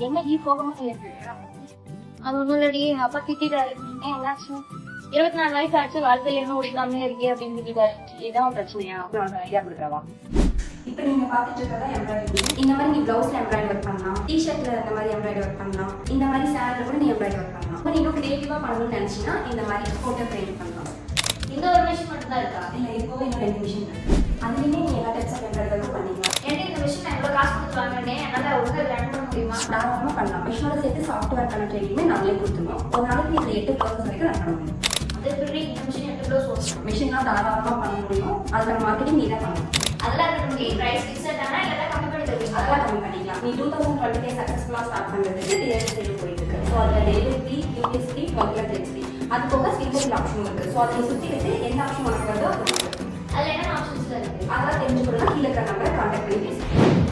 என்ன நீ போகாம அது ஒண்ணும் இல்லடி, எங்க அப்பா திட்டாரு. என்னாச்சு? 24 வயசு ஆச்சு, வாழ்க்கையில என்ன ஓடிக்காமலே இருக்கே அப்படின்னு திட்டாரு. இதான் பிரச்சனையா? அப்புறம் ஐடியா கொடுக்குறவா? இப்போ நீங்க பாத்துட்டு இருக்கறதா எம்ப்ராய்டரி. இந்த மாதிரி நீ ப்ளவுஸ்ல எம்ப்ராய்டரி ஒர்க் பண்ணலாம், டி-ஷர்ட்ல இந்த மாதிரி எம்ப்ராய்டரி ஒர்க் பண்ணலாம், இந்த மாதிரி சாரில கூட நீ எம்ப்ராய்டரி ஒர்க் பண்ணலாம். நீ இன்னும் கிரியேட்டிவா பண்ணணும்னு நினைச்சீனா இந்த மாதிரி போட்டோ ஃப்ரேம் பண்ணலாம். இந்த ஒரு மிஷின் மட்டும் தான் இருக்கா? இல்ல இப்போவே இன்னும் 2 மிஷின் இருக்கு. அதுலயுமே நீ எல்லா டைப்ஸ் ஆஃப் எம்ப்ராய்டரி பண்ணிக்கலாம். எனக்கு இந்த மிஷின் நான் எவ்வளவு காசு கொடுத்து வாங்கினேன், என்னால ஒழுங்கா ரன் பண்ண முடியுமா? தாராளமா பண்ணலாம். மிஷினோட சேர்த்து சாஃப்ட்வேர் பண்ண ட்ரைனிங்குமே நாங்களே கொடுத்துருவோம். ஒரு நாளைக்கு நீ 8 ப்ளவுஸ் வரைக்கும் ரன் பண்ண முடியும். அது எப்படி இந்த மிஷின் எட்டு ப்ளவுஸ் ஓடும்? மிஷின்லாம் தாராளமா பண்ண முடியும். அதுக்கான மார்க்கெட்டிங் நீ தான் பண்ணணும். அதெல்லாம் இருக்கட்டும், பிரைஸ் ஃபிக்ஸட் ஆனா இல்ல கம்மி பண்ணி தருவீங்க? அதெல்லாம் கம்மி பண்ணிக்கலாம். நீ 2025 சக்சஸ்ஃபுல்லா ஸ்டார்ட் பண்றதுக்கு டிஎஸ் சேல் போயிட்டு இருக்கு. ஸோ அதில் டெலிவரி, யூஎஸ் ஃப்ரீ, மொத்தம் ஃப்ரீ. அது போக சிங்கிள் ஆப்ஷன் இருக்கு. ஸோ அதை சுற்றி வச்சு எந்த ஆப்ஷன் உனக்கு வருதோ அது அதுல என்ன ஆப்ஷன்ஸ் இருக்கு? அதெல்லாம் தெரிஞ்சுக்கணும்னா கீழே இருக்கிற நம்பரை கான்டாக்ட் பண்ணி பேசுங்க.